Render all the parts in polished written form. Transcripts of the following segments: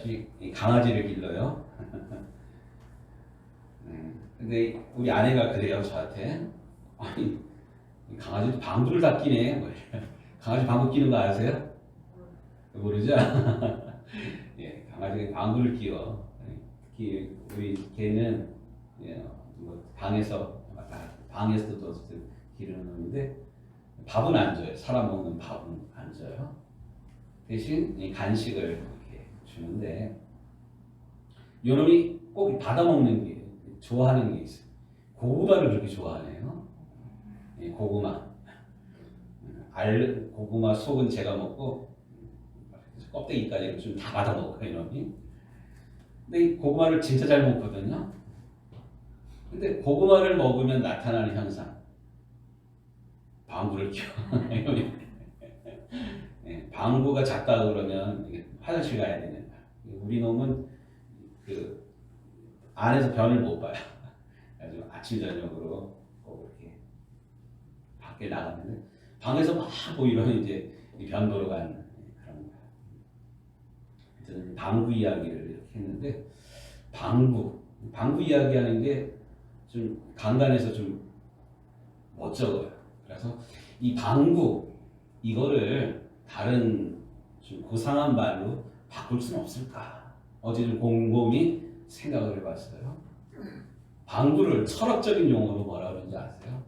아시다시피 이 강아지를 길러요. 근데 우리 아내가 그래요, 저한테. 아니, 이 강아지도 방구를 다 끼네. 뭐 강아지 방구 끼는 거 아세요? 모르죠? 예, 강아지가 방구를 끼워. 특히 우리 개는 예, 뭐 방에서도 기르는 놈인데 밥은 안 줘요. 사람 먹는 밥은 안 줘요. 대신 이 간식을 이렇게 주는데 요놈이 꼭 받아 먹는 게 좋아하는 게 있어요. 고구마를 그렇게 좋아하네요. 예, 고구마. 고구마 속은 제가 먹고 껍데기까지 좀 다 받아 먹어요, 이놈이. 근데 이 고구마를 진짜 잘 먹거든요. 근데 고구마를 먹으면 나타나는 현상. 방구를 껴. 네, 방구가 작다 그러면 화장실 가야 되는 거야. 우리 놈은 그 안에서 변을 못 봐요. 그래서 아침 저녁으로 꼭 이렇게 밖에 나갔는데 방에서 막 보이면 이제 변 보러 가는 그런 거야. 저는 방구 이야기를 이렇게 했는데 방구 이야기하는 게 좀 간단해서 좀 못 적어요. 그래서 이 방구 이거를 다른 좀 고상한 말로 바꿀 수는 없을까? 어제 좀 곰곰이 생각을 해봤어요. 방구를 철학적인 용어로 뭐라 그러는지 아세요?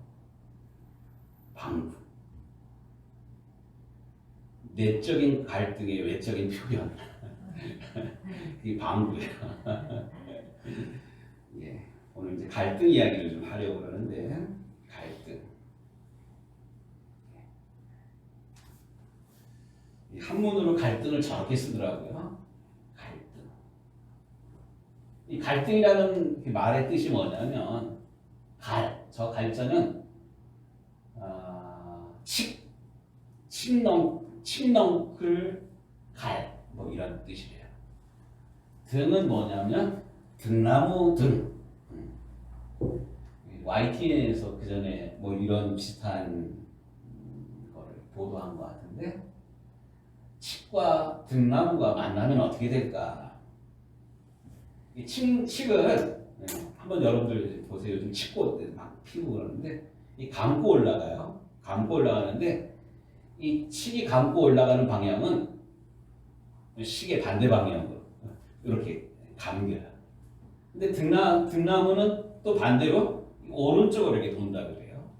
방구. 내적인 갈등의 외적인 표현. 이 방구예요. 예, 오늘 이제 갈등 이야기를 좀 하려고 그러는데 갈등. 한문으로 갈등을 저렇게 쓰더라고요. 갈등. 이 갈등이라는 말의 뜻이 뭐냐면 저 갈자는 칡넝쿨 뭐 이런 뜻이래요. 등은 뭐냐면 등나무 등. YTN에서 그 전에 뭐 이런 비슷한 거를 보도한 것 같은데 칡과 등나무가 만나면 어떻게 될까? 이 칡은 한번 여러분들 보세요. 요즘 칡꽃 막 피고 그러는데 이 감고 올라가요. 감고 올라가는데 이 칡이 감고 올라가는 방향은 시계 반대 방향으로 이렇게 감겨요. 근데 등나무는 또 반대로 오른쪽으로 이렇게 돈다 그래요.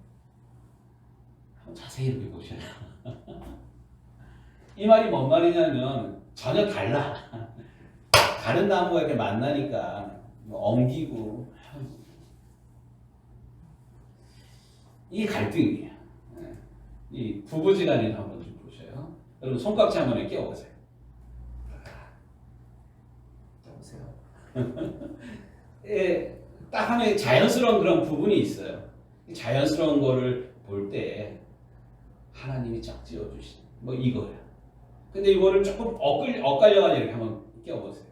한번 자세히 이렇게 보셔요. 이 말이 뭔 말이냐면 전혀 달라. 다른 나무가 이렇게 만나니까 엉기고 이 갈등이에요. 이 부부지간에 한번 좀 보셔요. 여러분 손깍지 한번 이렇게 껴보세요. 껴보세요. 예, 딱 하나의 자연스러운 그런 부분이 있어요. 자연스러운 거를 볼 때 하나님이 쫙 지어주신 뭐 이거예요. 근데 이거를 조금 엇갈려가지고 이렇게 한번 껴보세요.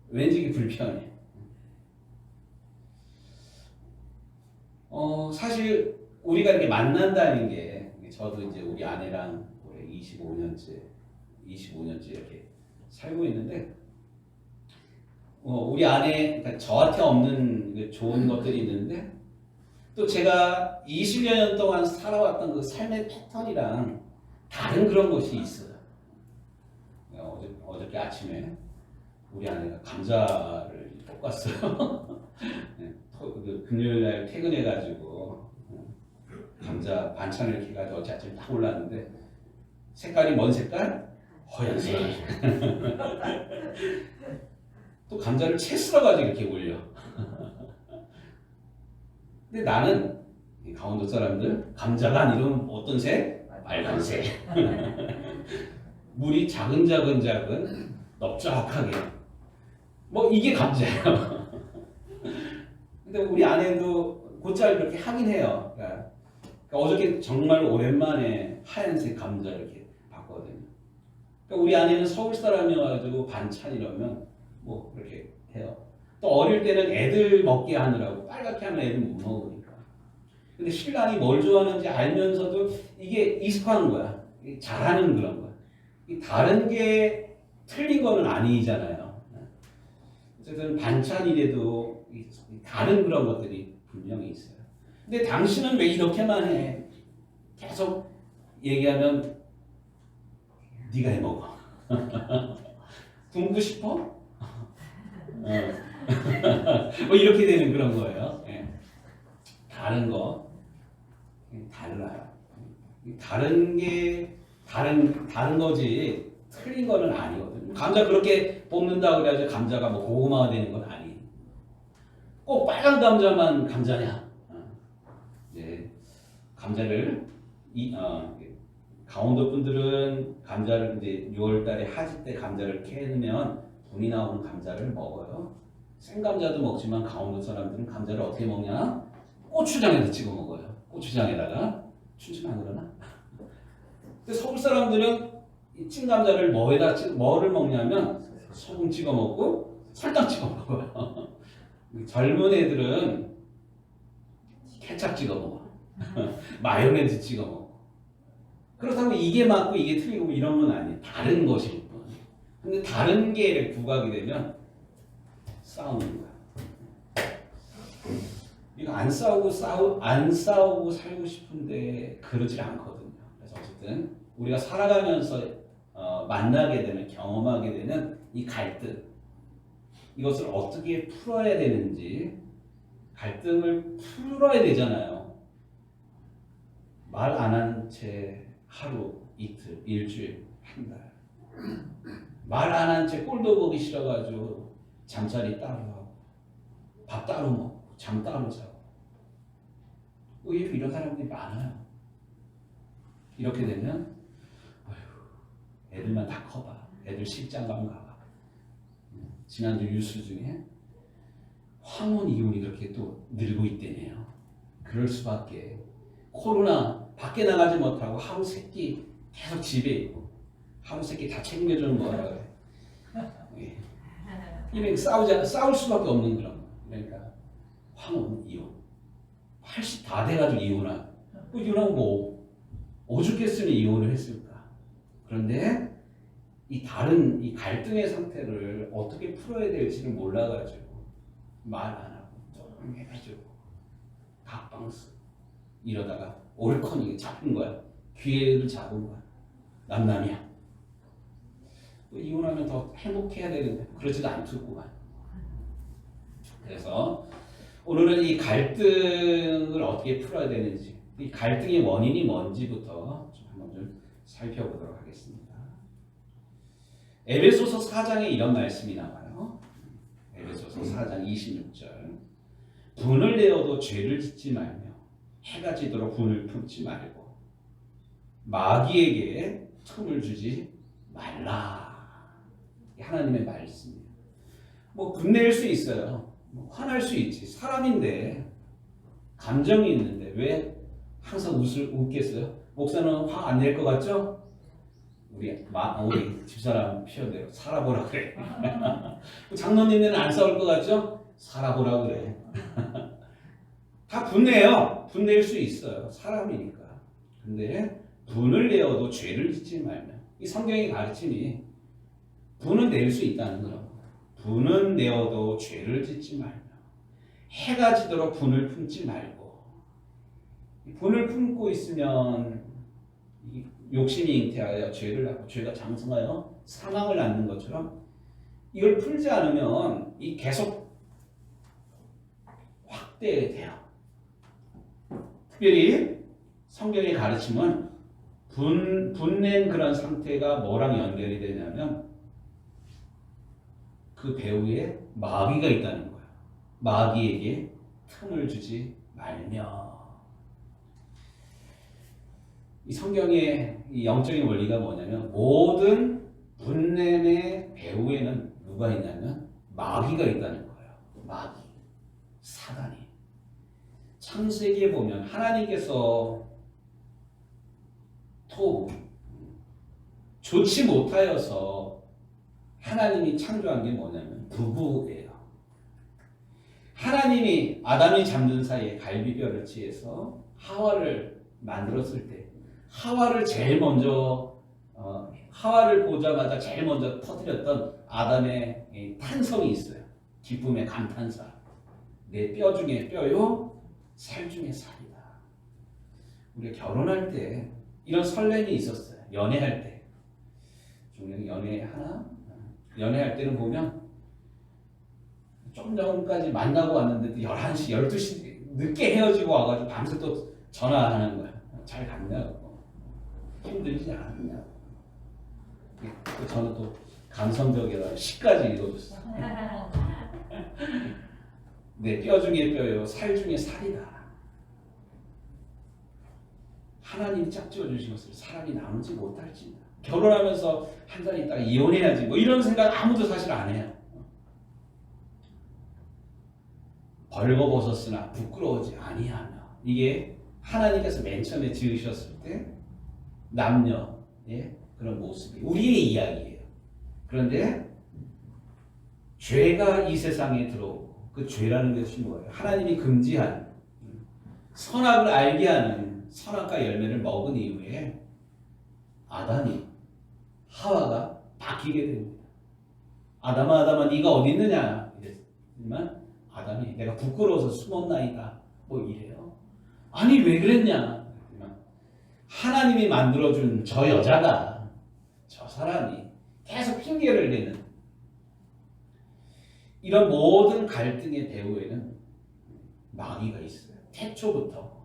왠지 이게 불편해. 사실 우리가 이렇게 만난다는 게 저도 이제 우리 아내랑 올해 25년째 이렇게 살고 있는데 우리 아내 그러니까 저한테 없는 좋은 것들이 있는데 또 제가 20여 년 동안 살아왔던 그 삶의 패턴이랑 다른 그런 것이 있어요. 어저께 아침에 우리 아내가 감자를 볶았어요. 금요일날 퇴근해가지고 감자 반찬을 이렇게 해가지고 어제 아침에 딱 올랐는데 색깔이 뭔 색깔? 허연색. 또 감자를 채 썰어가지고 이렇게 올려. 근데 나는 강원도 사람들 감자가 아니면 어떤 색? 빨간색. 물이 작은 넓적하게 뭐 이게 감자예요. 근데 우리 아내도 곧잘 이렇게 하긴 해요. 그러니까 어저께 정말 오랜만에 하얀색 감자 이렇게 봤거든요. 그러니까 우리 아내는 서울 사람이어가지고 반찬 이러면 뭐 이렇게 해요. 또 어릴 때는 애들 먹게 하느라고 빨갛게 하면 애들 못 먹으니까. 근데 신랑이 뭘 좋아하는지 알면서도 이게 익숙한 거야. 잘하는 그런 거야. 다른 게 틀린 거는 아니잖아요. 어쨌든 반찬이라도 다른 그런 것들이 분명히 있어요. 근데 당신은 왜 이렇게만 해? 계속 얘기하면 네가 해 먹어. 굶고 싶어? 뭐 이렇게 되는 그런 거예요. 예. 다른 거 달라요. 다른 게 다른 거지 틀린 거는 아니거든요. 감자 그렇게 볶는다 그래야지 감자가 뭐 고구마가 되는 건 아니에요. 꼭 빨간 감자만 감자냐? 네, 감자를 강원도 분들은 감자를 이제 6월달에 하지 때 감자를 캐면 분이 나오는 감자를 먹어요. 생감자도 먹지만 강원도 사람들은 감자를 어떻게 먹냐? 고추장에다 찍어 먹어요. 고추장에다가 춘천 안 그러나? 근데 서울 사람들은 이 찐감자를 뭐를 먹냐면 소금 찍어 먹고 설탕 찍어 먹어요. 젊은 애들은 케찹 찍어 먹어. 마요네즈 찍어 먹어. 그렇다고 이게 맞고 이게 틀리고 이런 건 아니에요. 다른 것일 뿐. 근데 다른 게 부각이 되면 싸우는 거야. 이거 안 싸우고 살고 싶은데 그러질 않거든요. 그래서 어쨌든 우리가 살아가면서 만나게 되는, 경험하게 되는 이 갈등, 이것을 어떻게 풀어야 되는지, 갈등을 풀어야 되잖아요. 말 안 한 채 하루, 이틀, 일주일, 한 달. 말 안 한 채 꼴도 보기 싫어가지고 잠자리 따로 하고, 밥 따로 먹고, 잠 따로 자고. 의외로 이런 사람들이 많아요. 이렇게 되면 애들만 다 커봐. 애들 식장 가면 가봐. 지난주 뉴스 중에 황혼 이혼이 그렇게 또 늘고 있대네요. 그럴 수밖에. 코로나 밖에 나가지 못하고 하루 세끼 계속 집에 있고 하루 세끼 다 챙겨주는 거야. 이렇게 싸울 수밖에 없는 그런 거. 그러니까 황혼 이혼. 80 다 돼가지고 이혼한. 이혼하고 뭐 오죽했으면 이혼을 했을까. 그런데 이 다른 이 갈등의 상태를 어떻게 풀어야 될지를 몰라가지고 말 안 하고 좀 해가지고 각방스 이러다가 올커니 잡은 거야. 기회를 잡은 거야. 남남이야. 이혼하면 더 행복해야 되는데 그렇지도 않겠구만. 그래서 오늘은 이 갈등을 어떻게 풀어야 되는지, 이 갈등의 원인이 뭔지부터 좀 한번 좀 살펴보도록 하겠습니다. 에베소서 4장에 이런 말씀이 나와요. 에베소서 4장 26절. 분을 내어도 죄를 짓지 말며 해가 지도록 분을 품지 말고 마귀에게 틈을 주지 말라. 하나님의 말씀이에요. 뭐 분낼 수 있어요. 화날 수 있지. 사람인데 감정이 있는데 왜 항상 웃겠어요? 목사는 화 안 낼 것 같죠? 우리 집사람 표현대로 살아보라 그래. 장로님은 안 싸울 것 같죠? 살아보라 그래. 다 분내요. 분낼 수 있어요. 사람이니까. 근데 분을 내어도 죄를 짓지 말면, 이 성경의 가르침이 분은 낼 수 있다는 거예요. 분은 내어도 죄를 짓지 말며 해가 지도록 분을 품지 말고. 분을 품고 있으면 욕심이 잉태하여 죄를 하고 죄가 장성하여 사망을 낳는 것처럼 이걸 풀지 않으면 이 계속 확대돼요. 특별히 성경의 가르침은 분낸 그런 상태가 뭐랑 연결이 되냐면 그 배후에 마귀가 있다는 거야. 마귀에게 틈을 주지 말며. 이 성경의 이 영적인 원리가 뭐냐면 모든 분냄의 배후에는 누가 있냐면 마귀가 있다는 거예요. 마귀, 사단이. 창세기에 보면 하나님께서 좋지 못하여서 하나님이 창조한 게 뭐냐면 부부예요. 하나님이 아담이 잠든 사이에 갈비뼈를 취해서 하와를 만들었을 때 하와를 제일 먼저 하와를 보자마자 제일 먼저 터뜨렸던 아담의 이 탄성이 있어요. 기쁨의 감탄사. 내 뼈 중에 뼈요, 살 중에 살이다. 우리가 결혼할 때 이런 설렘이 있었어요. 연애할 때. 종영이 연애하나? 연애할 때는 보면 좀 전까지 만나고 왔는데 11시, 12시 늦게 헤어지고 와가지고 밤새 또 전화하는 거야. 잘 갔냐고. 힘들지 않았냐고. 저는 또 감성적이라 시까지 읽어줬어요. 내 뼈 중에 뼈요, 살 중에 살이다. 하나님이 짝지어 주신 것을 사람이 나누지 못할지다. 결혼하면서 한 달 있다가 이혼해야지 뭐 이런 생각 아무도 사실 안 해요. 벌거벗었으나 부끄러워지 아니하며. 이게 하나님께서 맨 처음에 지으셨을 때 남녀의 그런 모습이 우리의 이야기예요. 그런데 죄가 이 세상에 들어오고, 그 죄라는 것이 뭐예요? 하나님이 금지한 선악을 알게 하는 선악과 열매를 먹은 이후에 아담이 하와가 바뀌게 됩니다. 아담아 네가 어디 있느냐 이랬지만 아담이 내가 부끄러워서 숨었나이다 뭐 이래요. 아니 왜 그랬냐? 하나님이 만들어준 저 여자가, 저 사람이 계속 핑계를 대는 이런 모든 갈등의 배후에는 마귀가 있어요. 태초부터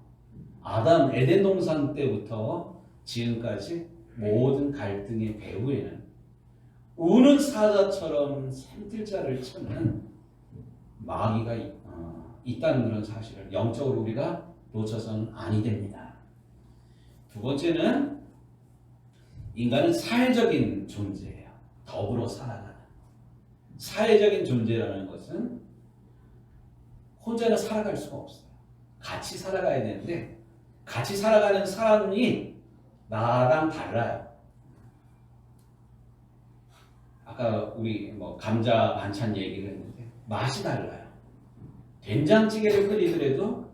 아담 에덴 동산 때부터 지금까지 모든 갈등의 배후에는 우는 사자처럼 생들자를 찾는 마귀가 있다는 그런 사실을 영적으로 우리가 놓쳐서는 아니 됩니다. 두 번째는 인간은 사회적인 존재예요. 더불어 살아가는. 사회적인 존재라는 것은 혼자는 살아갈 수가 없어요. 같이 살아가야 되는데 같이 살아가는 사람이 나랑 달라요. 아까 우리 감자 반찬 얘기를 했는데 맛이 달라요. 된장찌개를 끓이더라도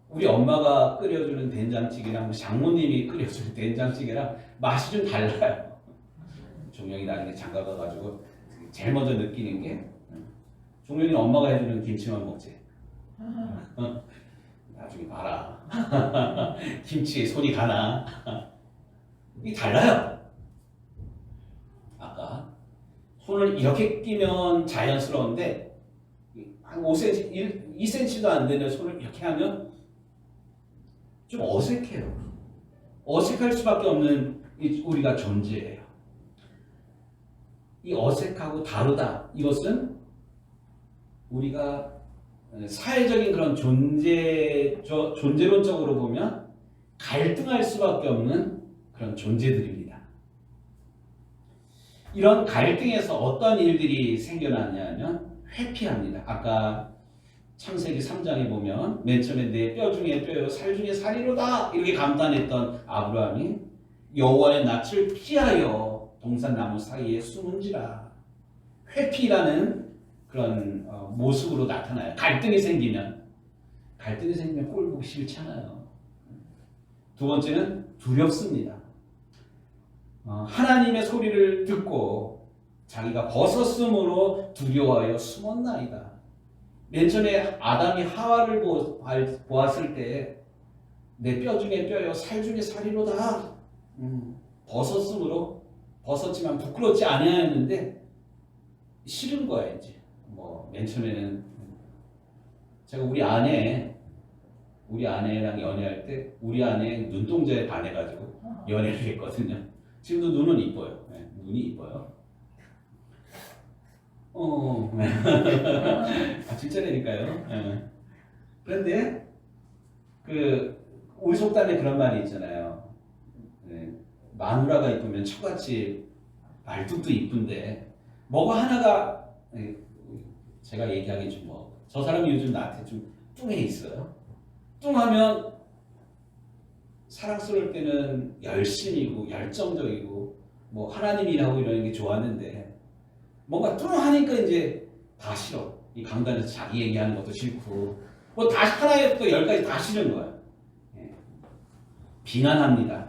우리 엄마가 끓여주는 된장찌개랑 장모님이 끓여주는 된장찌개랑 맛이 좀 달라요. 종영이 나중에 장가 가가지고 제일 먼저 느끼는 게 종영이는 엄마가 해주는 김치만 먹지. 나중에 봐라. 김치에 손이 가나. 이게 달라요. 아까 손을 이렇게 끼면 자연스러운데 한 5cm, 2cm도 안 되는 손을 이렇게 하면 좀 어색해요. 어색할 수밖에 없는 우리가 존재예요. 이 어색하고 다르다. 이것은 우리가 사회적인 그런 존재론적으로 보면 갈등할 수밖에 없는 그런 존재들입니다. 이런 갈등에서 어떤 일들이 생겨나냐면 회피합니다. 아까 창세기 3장에 보면 맨 처음에 내 뼈 중에 뼈요 살 중에 살이로다 이렇게 감탄했던 아브라함이 여호와의 낯을 피하여 동산나무 사이에 숨은지라. 회피라는 그런 모습으로 나타나요. 갈등이 생기면 꼴 보기 싫잖아요. 두 번째는 두렵습니다. 하나님의 소리를 듣고 자기가 벗었으므로 두려워하여 숨었나이다. 맨 처음에 아담이 하와를 보았을 때 내 뼈 중에 뼈요 살 중에 살이로다. 벗었지만 부끄럽지 아니하였는데 싫은 거야 이제. 맨 처음에는 제가 우리 아내랑 연애할 때 우리 아내 눈동자에 반해가지고 연애를 했거든요. 지금도 눈은 이뻐요. 네, 눈이 이뻐요. 진짜라니까요. 네. 그런데 우리 속담에 그런 말이 있잖아요. 네, 마누라가 이쁘면 처같이 말뚝도 이쁜데 뭐가 하나가 제가 얘기하기 좀 저 사람이 요즘 나한테 좀 뚱해 있어요. 뚱하면 사랑스러울 때는 열심이고 열정적이고 하나님 일하고 이러는 게 좋았는데 뭔가 뚱하니까 이제 다 싫어. 이 강단에서 자기 얘기하는 것도 싫고 다시 하나부터 10까지 다 싫은 거야. 비난합니다.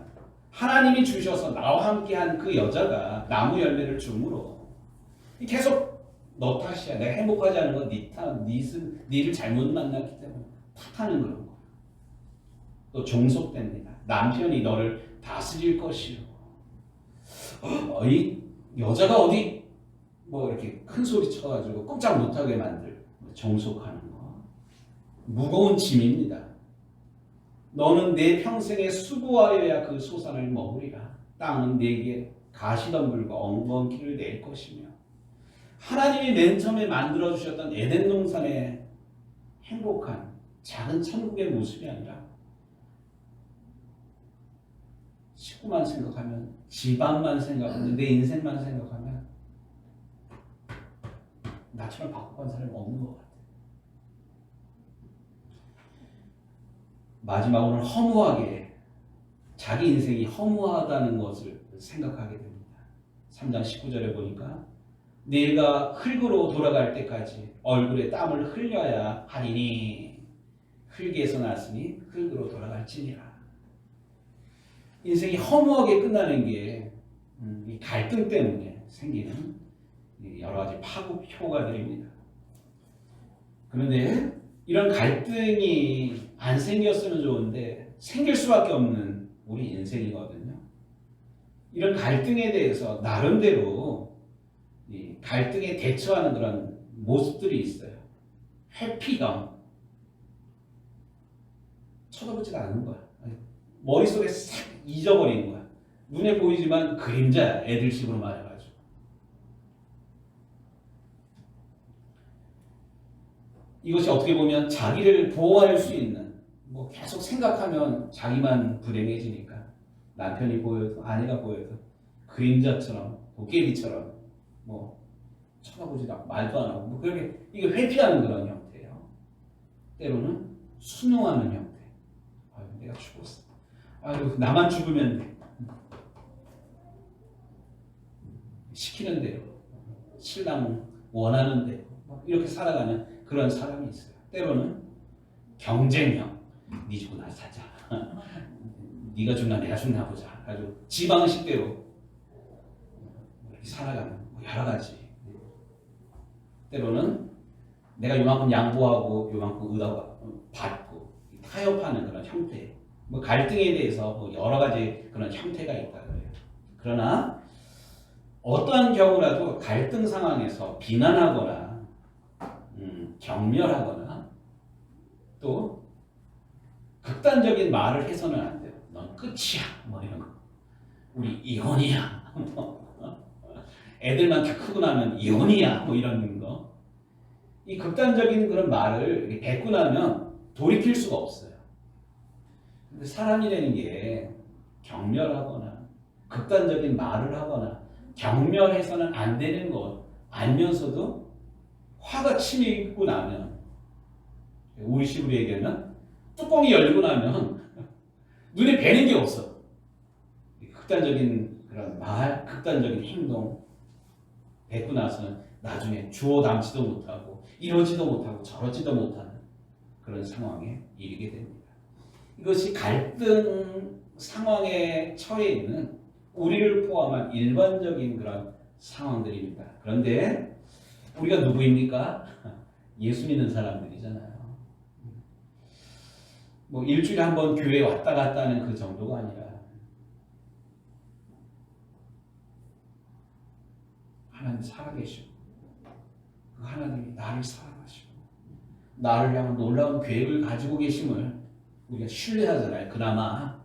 하나님이 주셔서 나와 함께한 그 여자가 나무 열매를 주므로 계속 너 탓이야. 내가 행복하지 않은 건 네 탓, 니를 잘못 만났기 때문에 탓하는 그런 거. 또 종속됩니다. 남편이 너를 다스릴 것이요. 이 여자가 어디 뭐 이렇게 큰 소리 쳐가지고 꼼짝 못하게 만들 종속하는 거. 무거운 짐입니다. 너는 내 평생에 수고하여야 그 소산을 머무리라. 땅은 내게 가시덤불과 엉겅퀴를 낼 것이며. 하나님이 맨 처음에 만들어주셨던 에덴 동산의 행복한 작은 천국의 모습이 아니라 식구만 생각하면, 집안만 생각하면, 내 인생만 생각하면 나처럼 바꿔간 사람이 없는 것 같아요. 마지막으로는 허무하게, 자기 인생이 허무하다는 것을 생각하게 됩니다. 3장 19절에 보니까 네가 흙으로 돌아갈 때까지 얼굴에 땀을 흘려야 하리니 흙에서 났으니 흙으로 돌아갈지니라. 인생이 허무하게 끝나는 게 이 갈등 때문에 생기는 여러 가지 파국 효과들입니다. 그런데 이런 갈등이 안 생겼으면 좋은데 생길 수밖에 없는 우리 인생이거든요. 이런 갈등에 대해서 나름대로 이 갈등에 대처하는 그런 모습들이 있어요. 회피감. 쳐다보지도 않는 거야. 머릿속에 싹 잊어버리는 거야. 눈에 보이지만 그림자야. 애들식으로 말해가지고. 이것이 어떻게 보면 자기를 보호할 수 있는, 뭐 계속 생각하면 자기만 불행해지니까 남편이 보여도 아내가 보여도 그림자처럼 도깨비처럼 뭐 쳐다보지도 않고 말도 안 하고 뭐 그렇게 이게 회피하는 그런 형태예요. 때로는 순응하는 형태. 아유, 내가 죽었어. 아유, 나만 죽으면 돼. 시키는 대로, 신랑 원하는 대로 이렇게 살아가는 그런 사람이 있어요. 때로는 경쟁형. 네 주고 나 사자. 네가 죽나 내가 죽나 보자. 아주 지방식대로 이렇게 살아가는 여러 가지. 때로는 내가 요만큼 양보하고 요만큼 받고 타협하는 그런 형태. 뭐 갈등에 대해서 뭐 여러 가지 그런 형태가 있다 그래요. 그러나 어떠한 경우라도 갈등 상황에서 비난하거나 경멸하거나 또 극단적인 말을 해서는 안 돼요. 넌 끝이야. 뭐 이런 거. 우리 이혼이야. 애들만 다 크고 나면 이혼이야. 뭐 이런 거. 이 극단적인 그런 말을 뱉고 나면 돌이킬 수가 없어요. 근데 사람이라는 게 경멸하거나 극단적인 말을 하거나 경멸해서는 안 되는 것 알면서도 화가 치밀고 나면, 우리 식으로 얘기하면 뚜껑이 열리고 나면 눈에 뵈는 게 없어. 극단적인 그런 말, 극단적인 행동 뱉고 나서는 나중에 주워 담지도 못하고 이러지도 못하고 저러지도 못하는 그런 상황에 이르게 됩니다. 이것이 갈등 상황에 처해 있는 우리를 포함한 일반적인 그런 상황들입니다. 그런데 우리가 누구입니까? 예수 믿는 사람들이잖아요. 뭐 일주일에 한 번 교회에 왔다 갔다 하는 그 정도가 아니라 하나님 살아계시고 그 하나님이 나를 사랑하시고 나를 향한 놀라운 계획을 가지고 계심을 우리가 신뢰하잖아요. 그나마.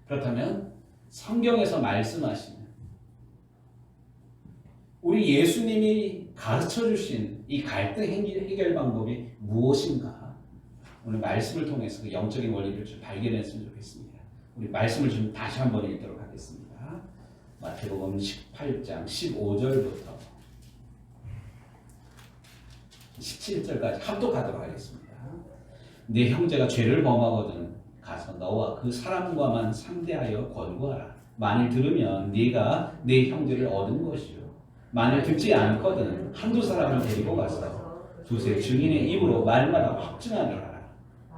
그렇다면 성경에서 말씀하시는 우리 예수님이 가르쳐 주신 이 갈등 해결 방법이 무엇인가? 오늘 말씀을 통해서 그 영적인 원리를 좀 발견했으면 좋겠습니다. 우리 말씀을 좀 다시 한번 읽도록 하겠습니다. 마태복음 18장 15절부터 17절까지 합독하도록 하겠습니다. 네 형제가 죄를 범하거든 가서 너와 그 사람과만 상대하여 권고하라. 만일 들으면 네가 네 형제를 얻은 것이요. 만일 듣지 않거든 한두 사람을 데리고 가서 두세 증인의 입으로 말마다 확증하게 하라.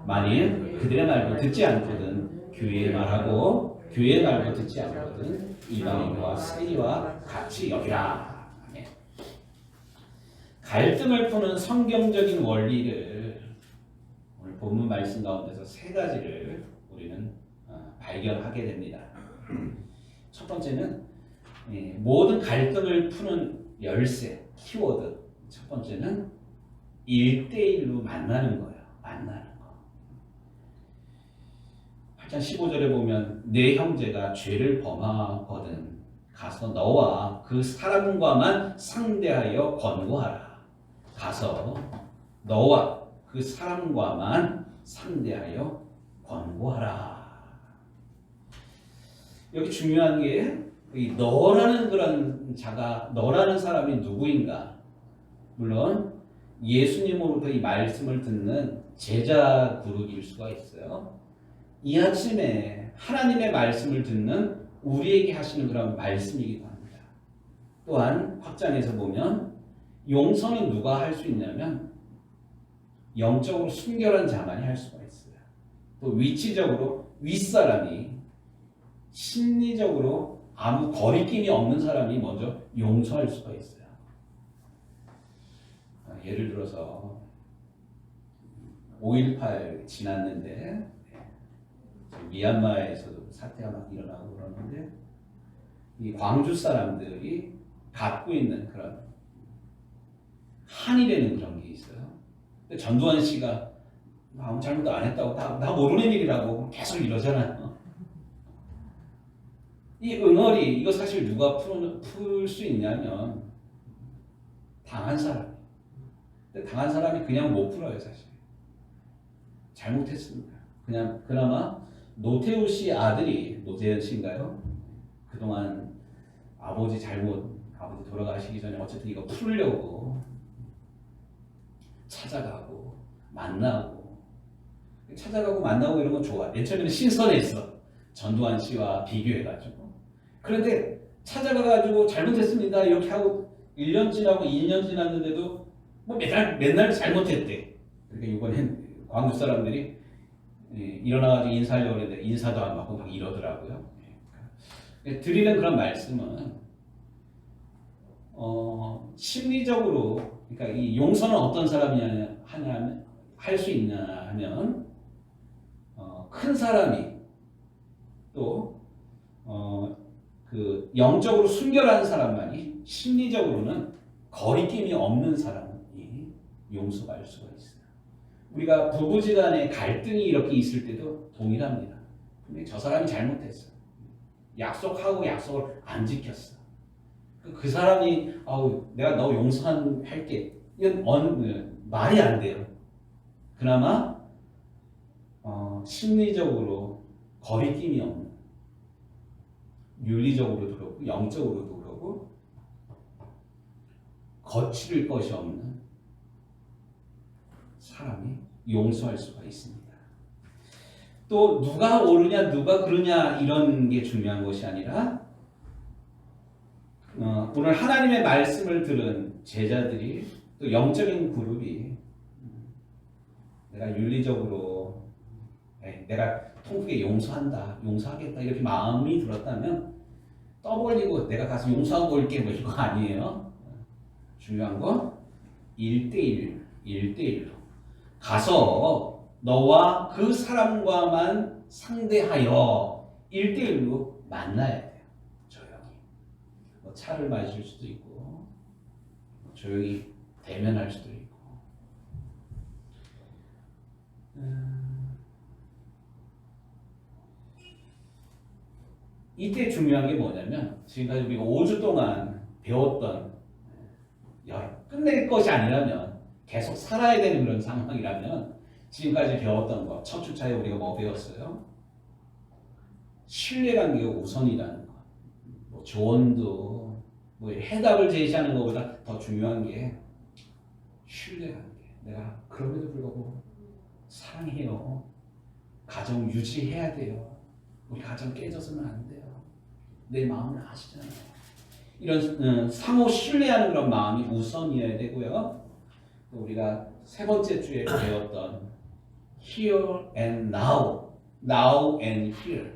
만일 그들의 말도 듣지 않거든 교회에 말하고 교회 말도 듣지 않거든 이방인과 세리와 같이 여기라. 아멘. 갈등을 푸는 성경적인 원리를 오늘 본문 말씀 가운데서 세 가지를 우리는 발견하게 됩니다. 첫 번째는 모든 갈등을 푸는 열쇠, 키워드. 첫 번째는 1대1로 만나는 거예요. 만나는 거. 8장 15절에 보면 내 형제가 죄를 범하거든 가서 너와 그 사람과만 상대하여 권고하라. 가서 너와 그 사람과만 상대하여 권고하라. 여기 중요한 게 이 너라는 그런 자가, 너라는 사람이 누구인가? 물론 예수님으로부터 이 말씀을 듣는 제자 그룹일 수가 있어요. 이 아침에 하나님의 말씀을 듣는 우리에게 하시는 그런 말씀이기도 합니다. 또한 확장해서 보면 용서는 누가 할 수 있냐면 영적으로 순결한 자만이 할 수가 있어요. 또 위치적으로 윗사람이, 심리적으로 아무 거리낌이 없는 사람이 먼저 용서할 수가 있어요. 예를 들어서 5.18 지났는데 미얀마에서도 사태가 막 일어나고 그러는데 이 광주 사람들이 갖고 있는 그런 한이라는 그런 게 있어요. 근데 전두환 씨가 아무 잘못도 안 했다고 나 모르는 일이라고 계속 이러잖아요. 이 응어리 이거 사실 누가 풀 수 있냐면 당한 사람. 근데 당한 사람이 그냥 못 풀어요 사실. 잘못했습니다. 그냥 그나마 노태우 씨 아들이 노재현 씨인가요? 그동안 아버지 돌아가시기 전에 어쨌든 이거 풀려고 찾아가고 만나고 이런 건 좋아. 맨 처음에는 신선했어. 전두환 씨와 비교해가지고. 그런데 찾아가가지고 잘못했습니다 이렇게 하고 1년 지나고 2년 지났는데도 뭐 맨날 잘못했대. 그러니까 이번엔 광주 사람들이 일어나가지고 인사하려고 했는데 인사도 안 받고 막 이러더라고요. 드리는 그런 말씀은 심리적으로 그러니까 이 용서는 어떤 사람이 할 수 있냐 하면 큰 사람이 또 그 영적으로 순결한 사람만이 심리적으로는 거리낌이 없는 사람이 용서할 수가 있어요. 우리가 부부지간에 갈등이 이렇게 있을 때도 동일합니다. 근데 저 사람이 잘못했어. 약속하고 약속을 안 지켰어. 그 사람이 내가 너 용서할게. 이건 말이 안 돼요. 그나마 심리적으로 거리낌이 없는, 윤리적으로도 그렇고 영적으로도 그렇고 거칠 것이 없는 사람이 용서할 수가 있습니다. 또 누가 옳으냐 누가 그르냐 이런 게 중요한 것이 아니라 오늘 하나님의 말씀을 들은 제자들이 또 영적인 그룹이 내가 윤리적으로 내가 통크게 용서하겠다 이렇게 마음이 들었다면 떠벌리고 내가 가서 용서하고 올게 뭐 이거 아니에요. 중요한 건 1대1로 가서 너와 그 사람과만 상대하여 1대1로 만나야 돼요. 조용히. 뭐 차를 마실 수도 있고 조용히 대면할 수도 있고 이때 중요한 게 뭐냐면 지금까지 우리가 5주 동안 배웠던 끝낼 것이 아니라면 계속 살아야 되는 그런 상황이라면 지금까지 배웠던 거 첫 주차에 우리가 뭐 배웠어요? 신뢰관계가 우선이라는 거. 뭐 조언도 뭐 해답을 제시하는 것보다 더 중요한 게 신뢰관계. 내가 그럼에도 불구하고 사랑해요. 가정 유지해야 돼요. 우리 가정 깨져서는 안 돼요. 내 마음을 아시잖아요. 이런 상호 신뢰하는 그런 마음이 우선이어야 되고요. 또 우리가 세 번째 주에 배웠던 here and now and here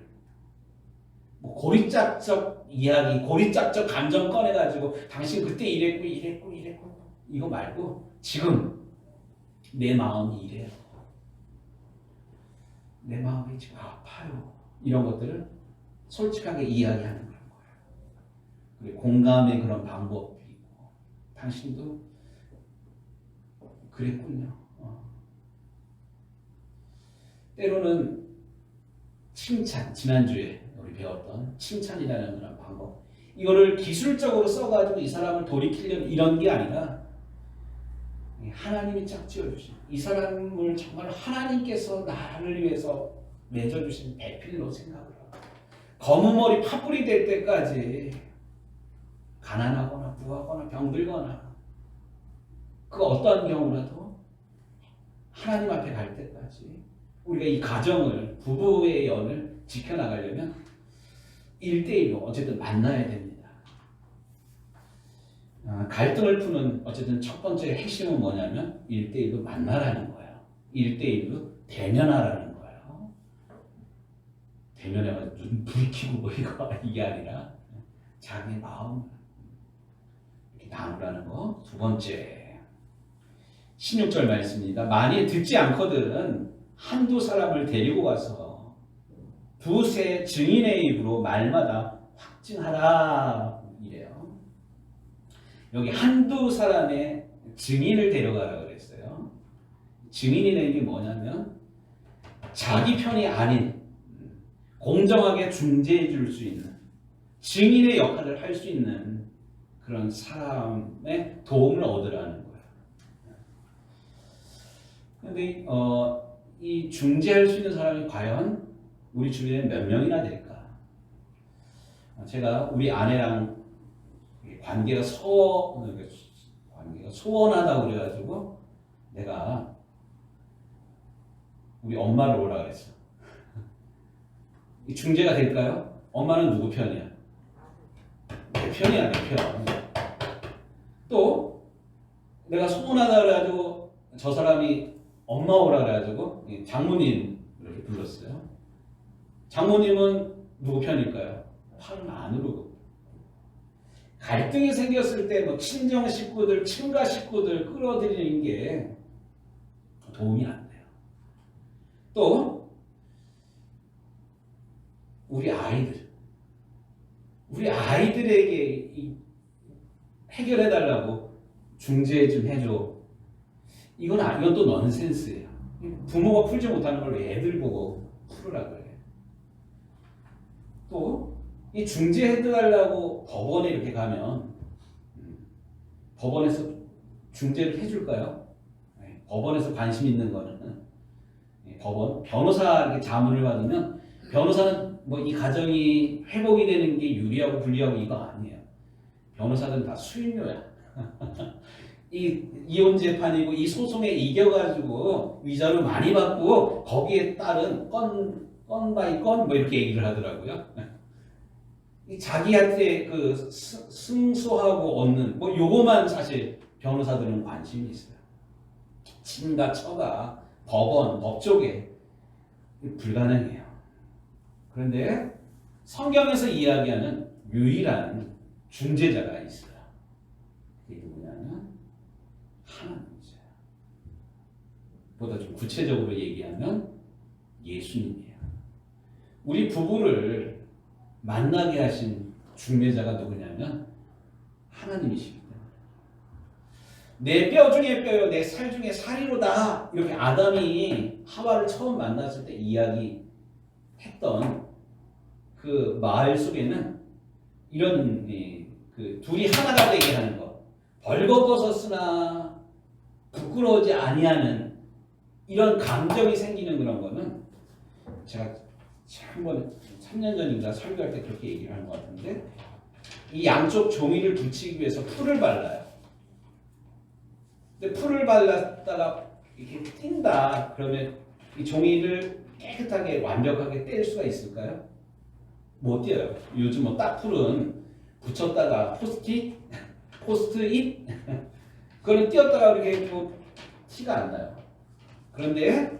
뭐 고리짝적 이야기, 고리짝적 감정 꺼내가지고 당신 그때 이랬고 이거 말고 지금 내 마음이 이래요. 내 마음이 지금 아파요. 이런 것들을 솔직하게 이야기하는 그런 거예요. 그리고 공감의 그런 방법도 있고 당신도 그랬군요. 때로는 칭찬, 지난주에 우리 배웠던 칭찬이라는 그런 방법, 이거를 기술적으로 써가지고 이 사람을 돌이키려는 이런 게 아니라 하나님이 짝지어주신, 이 사람을 정말 하나님께서 나를 위해서 맺어주신 배필로 생각을 하고 검은 머리 파뿌리 될 때까지 가난하거나 부하거나 병들거나 그 어떠한 경우라도 하나님 앞에 갈 때까지 우리가 이 가정을, 부부의 연을 지켜나가려면 1대1로 어쨌든 만나야 됩니다. 갈등을 푸는 어쨌든 첫 번째 핵심은 뭐냐면 1대1로 만나라는 거예요. 1대1로 대면하라는 거예요. 대면해가지고 눈 부리키고 뭐 이게 아니라 자기 마음을 이렇게 나누라는 거. 두 번째 16절 말씀입니다. 만일 듣지 않거든 한두 사람을 데리고 가서 두세 증인의 입으로 말마다 확증하라 이래요. 여기 한두 사람의 증인을 데려가라 그랬어요. 증인이라는 게 뭐냐면 자기 편이 아닌 공정하게 중재해 줄 수 있는 증인의 역할을 할 수 있는 그런 사람의 도움을 얻으라는 거예요. 그런데 이 중재할 수 있는 사람이 과연 우리 주변에 몇 명이나 될까? 제가 우리 아내랑 관계가 소원하다고 그래가지고 내가 우리 엄마를 오라 그랬어. 이 중재가 될까요? 엄마는 누구 편이야? 내 편이야, 내 편. 또 내가 소원하다 그래가지고 저 사람이 엄마 오라 그래가지고 장모님 이렇게 불렀어요. 장모님은 누구 편일까요? 화를 안 누르고. 갈등이 생겼을 때 뭐 친정 식구들, 친가 식구들 끌어들이는 게 도움이 안 돼요. 또 우리 아이들에게 해결해달라고 중재 좀 해줘. 이건 또 넌센스예요. 부모가 풀지 못하는 걸 애들 보고 풀으라 그래. 또 이 중재해달라고 법원에 이렇게 가면 법원에서 중재를 해줄까요? 법원에서 관심 있는 거는 법원 변호사 이렇게 자문을 받으면 변호사는 뭐 이 가정이 회복이 되는 게 유리하고 불리하고 이거 아니에요. 변호사들은 다 수임료야. 이 이혼 재판이고 이 소송에 이겨가지고 위자료 많이 받고 거기에 따른 건 바이 건 뭐 이렇게 얘기를 하더라고요. 자기한테 그 승소하고 얻는 뭐 요거만 사실 변호사들은 관심이 있어요. 친가, 처가, 법원, 법조계 불가능해요. 그런데 성경에서 이야기하는 유일한 중재자가 있어요. 그게 누구냐면 하나님이죠. 보다 좀 구체적으로 얘기하면 예수님이에요. 우리 부부를 만나게 하신 중매자가 누구냐면 하나님이시기 때문에 내 뼈 중에 뼈요 내 살 중에 살이로다 이렇게 아담이 하와를 처음 만났을 때 이야기했던 그 말 속에는 이런 그 둘이 하나가 되게 하는 것, 벌거벗었으나 부끄러우지 아니하는 이런 감정이 생기는 그런 거는 제가 한번 3년 전인가 설교할 때 그렇게 얘기를 한 것 같은데 이 양쪽 종이를 붙이기 위해서 풀을 발라요. 근데 풀을 발랐다가 이렇게 띈다 그러면 이 종이를 깨끗하게 완벽하게 뗄 수가 있을까요? 못 떼어요. 요즘 뭐 딱풀은 붙였다가 포스트잇 그거는 띄었다가 이렇게 또 티가 안 나요. 그런데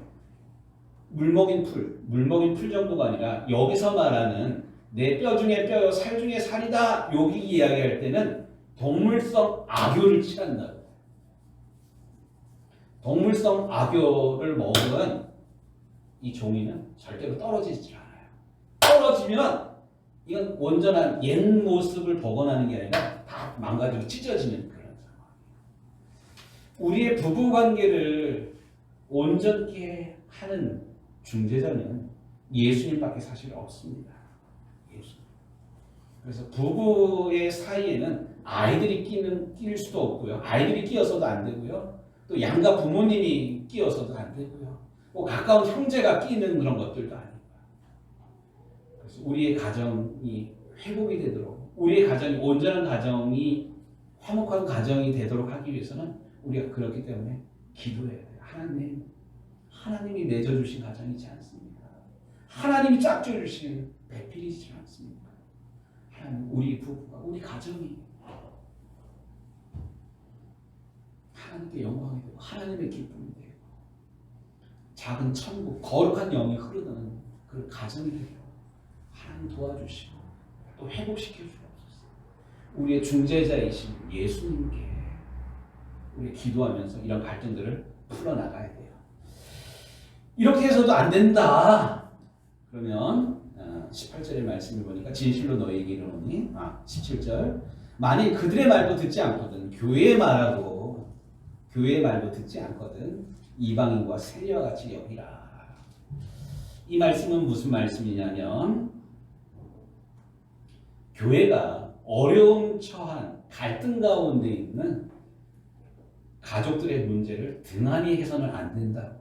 물먹인 풀 정도가 아니라 여기서 말하는 내 뼈 중에 뼈요 살 중에 살이다. 여기 이야기할 때는 동물성 악교를 취한다고. 동물성 악교를 먹으면 이 종이는 절대로 떨어지지 않아요. 떨어지면 이건 온전한 옛 모습을 복원하는 게 아니라 다 망가지고 찢어지는 그런 상황. 우리의 부부 관계를 온전케 하는 중재자는 예수님밖에 사실 없습니다. 예수님. 그래서 부부의 사이에는 아이들이 끼일 수도 없고요. 아이들이 끼어서도 안 되고요. 또 양가 부모님이 끼어서도 안 되고요. 뭐 가까운 형제가 끼는 그런 것들도 아니고요. 그래서 우리의 가정이 회복이 되도록, 우리의 가정이 온전한 가정이 화목한 가정이 되도록 하기 위해서는 우리가 그렇기 때문에 기도해야 돼요. 하나님이 맺어주신 가정이지 않습니까? 하나님이 짝져주신 배필이지 않습니까? 하나님, 우리 부부가, 우리 가정이 하나님께 영광이 되고 하나님의 기쁨이 되고 작은 천국, 거룩한 영이 흐르는 그 가정이 되고 하나님 도와주시고 또 회복시켜 주옵소서. 우리의 중재자이신 예수님께 우리 기도하면서 이런 갈등들을 풀어나가야 돼요. 이렇게 해서도 안 된다. 그러면 18절의 말씀을 보니까 진실로 너희에게 이르노니 17절 만일 그들의 말도 듣지 않거든 교회의 말도 듣지 않거든 이방인과 세리와 같이 여기라. 이 말씀은 무슨 말씀이냐면 교회가 어려움 처한 갈등 가운데 있는 가족들의 문제를 등한히 해서는 안 된다고.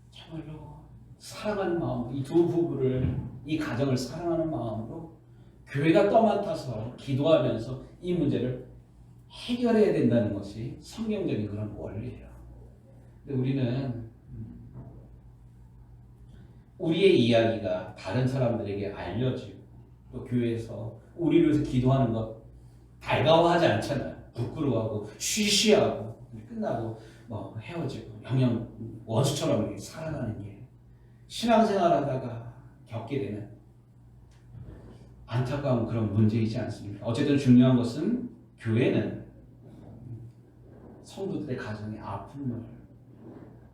정말로 사랑하는 마음으로 이 두 부부를, 이 가정을 사랑하는 마음으로 교회가 떠맡아서 기도하면서 이 문제를 해결해야 된다는 것이 성경적인 그런 원리예요. 근데 우리는 우리의 이야기가 다른 사람들에게 알려지고 또 교회에서 우리를 위해서 기도하는 것 달가워하지 않잖아요. 부끄러워하고 쉬쉬하고 끝나고 뭐 헤어지고 영영 원수처럼 이렇게 살아가는 게 신앙생활하다가 겪게 되는 안타까운 그런 문제이지 않습니까? 어쨌든 중요한 것은 교회는 성도들의 가정의 아픔을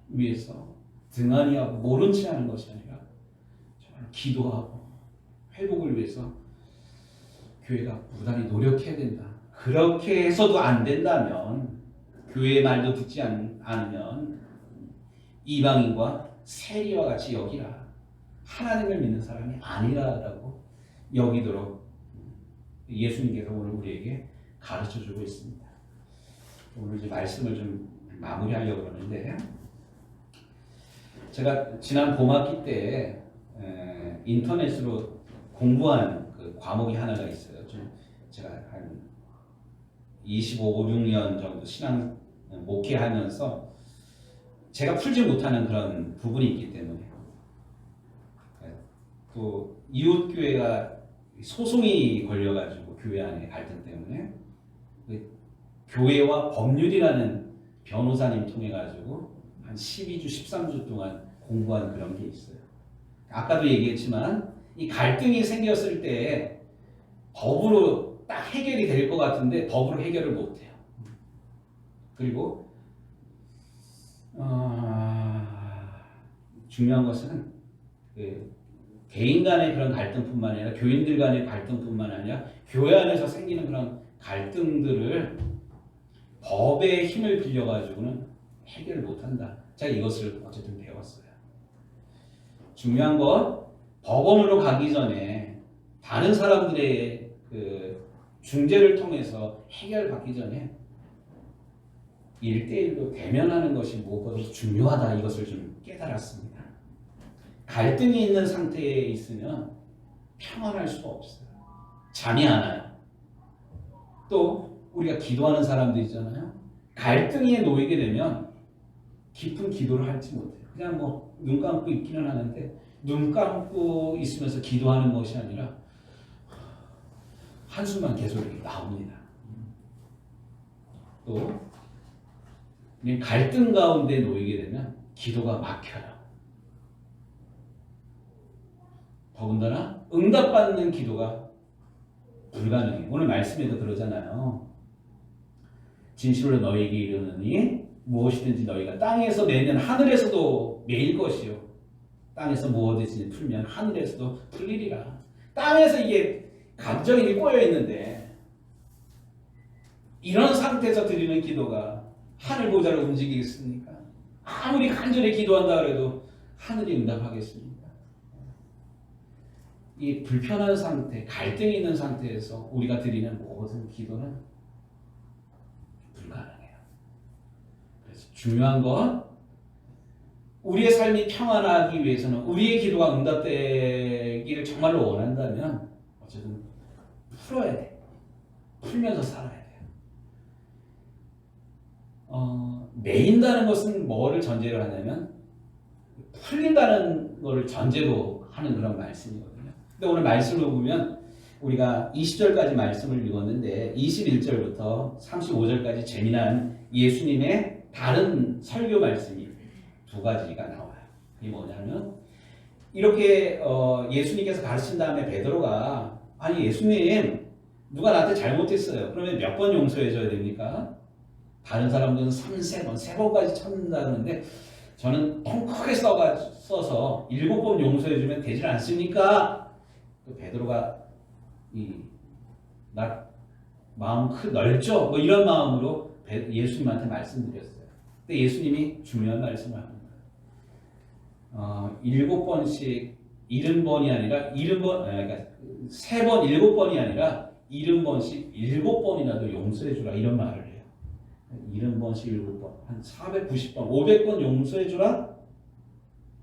위해서 등한히 하고 모른 채 하는 것이 아니라 정말 기도하고 회복을 위해서 교회가 부단히 노력해야 된다. 그렇게 해서도 안 된다면 교회의 말도 듣지 않으면 이방인과 세리와 같이 여기라. 하나님을 믿는 사람이 아니라라고 여기도록 예수님께서 오늘 우리에게 가르쳐주고 있습니다. 오늘 이제 말씀을 좀 마무리하려고 그러는데 제가 지난 봄학기 때 인터넷으로 공부한 그 과목이 하나가 있어요. 좀 제가 한 25, 6년 정도 신앙 목회하면서 제가 풀지 못하는 그런 부분이 있기 때문에 또 이웃교회가 소송이 걸려가지고 교회 안에 갈등 때문에 교회와 법률이라는 변호사님 통해 가지고 한 12주, 13주 동안 공부한 그런 게 있어요. 아까도 얘기했지만 이 갈등이 생겼을 때 법으로 딱 해결이 될 것 같은데 법으로 해결을 못 해요. 그리고 중요한 것은 개인 간의 그런 갈등뿐만 아니라 교인들 간의 갈등뿐만 아니라 교회 안에서 생기는 그런 갈등들을 법의 힘을 빌려가지고는 해결을 못한다. 제가 이것을 어쨌든 배웠어요. 중요한 건 법원으로 가기 전에 다른 사람들의 그 중재를 통해서 해결받기 전에 1대1로 대면하는 것이 무엇보다 중요하다. 이것을 좀 깨달았습니다. 갈등이 있는 상태에 있으면 평안할 수가 없어요. 잠이 안 와요. 또 우리가 기도하는 사람들 있잖아요. 갈등에 놓이게 되면 깊은 기도를 할지 못해요. 그냥 뭐 눈 감고 있기는 하는데 눈 감고 있으면서 기도하는 것이 아니라 한숨만 계속 이렇게 나옵니다. 또 갈등 가운데 놓이게 되면 기도가 막혀요. 더군다나 응답받는 기도가 불가능해요. 오늘 말씀에도 그러잖아요. 진실로 너희에게 이르노니 무엇이든지 너희가 땅에서 내면 하늘에서도 매일 것이요 땅에서 무엇이든지 풀면 하늘에서도 풀리리라. 땅에서 이게 감정이 꼬여 있는데 이런 상태에서 드리는 기도가 하늘 보좌를 움직이겠습니까? 아무리 간절히 기도한다 그래도 하늘이 응답하겠습니까? 이 불편한 상태, 갈등이 있는 상태에서 우리가 드리는 모든 기도는 불가능해요. 그래서 중요한 건 우리의 삶이 평안하기 위해서는 우리의 기도가 응답되기를 정말로 원한다면 어쨌든 풀어야 돼. 풀면서 살아야 돼요. 매인다는 것은 뭐를 전제로 하냐면 풀린다는 것을 전제로 하는 그런 말씀이거든요. 근데 오늘 말씀을 보면 우리가 20절까지 말씀을 읽었는데 21절부터 35절까지 재미난 예수님의 다른 설교 말씀이 두 가지가 나와요. 이게 뭐냐면 이렇게 예수님께서 가르친 다음에 베드로가 아니 예수님 누가 나한테 잘못했어요. 그러면 몇 번 용서해 줘야 됩니까? 다른 사람들은 3번, 3번까지 참는다 그러는데 저는 통 크게 써서 7번 용서해 주면 되질 않습니까? 베드로가 나 마음 넓죠? 뭐 이런 마음으로 예수님한테 말씀드렸어요. 근데 예수님이 중요한 말씀을 합니다. 7번씩 70번이 아니라 그러니까 3번 7번이 아니라 70번씩 7번이라도 용서해 주라 이런 말을 해요. 70번씩 7번 한 490번 500번 용서해 주라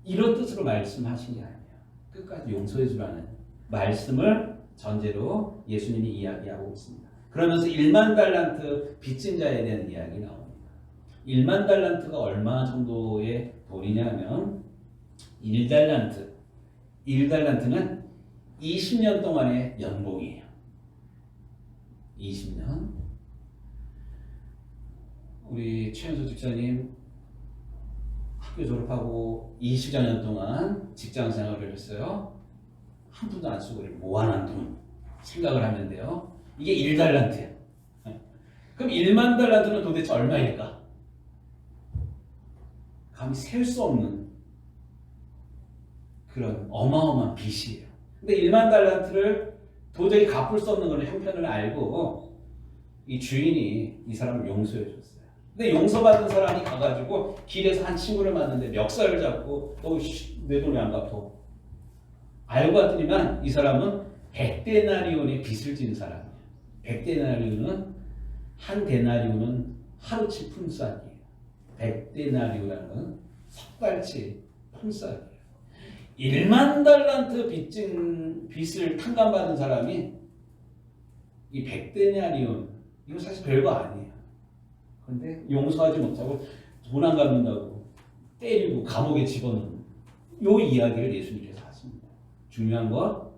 이런 뜻으로 말씀하신 게 아니에요. 끝까지 용서해 주라는 말씀을 전제로 예수님이 이야기하고 있습니다. 그러면서 1만 달란트 빚진 자에 대한 이야기 나옵니다. 1만 달란트가 얼마 정도의 돈이냐면 1달란트는 20년 동안의 연봉이에요. 20년. 우리 최현수 집사님 학교 졸업하고 24년 동안 직장 생활을 했어요. 한 푼도 안 쓰고 모아놓은 돈 생각을 하는데요. 이게 1달란트예요. 그럼 1만 달란트는 도대체 얼마일까? 감히 셀 수 없는 그런 어마어마한 빚이에요. 근데 1만 달란트를 도저히 갚을 수 없는 그런 형편을 알고 이 주인이 이 사람을 용서해 줬어요. 근데 용서받은 사람이 가가지고 길에서 한 친구를 만났는데 멱살을 잡고 너 내 돈 왜 안 갚어? 알고 봤더니만 이 사람은 100데나리온의 빚을 진 사람이에요. 100데나리온은 한 데나리온은 하루치 품삯이에요. 100데나리온이라는 건 석달치 품삯이에요. 1만 달란트 빚을 탕감받은 사람이 이 100데나리온 이거 사실 별거 아니에요. 그런데 용서하지 못하고 돈 안 갚는다고 때리고 감옥에 집어넣는 이 이야기를 예수님께서 하십니다. 중요한 건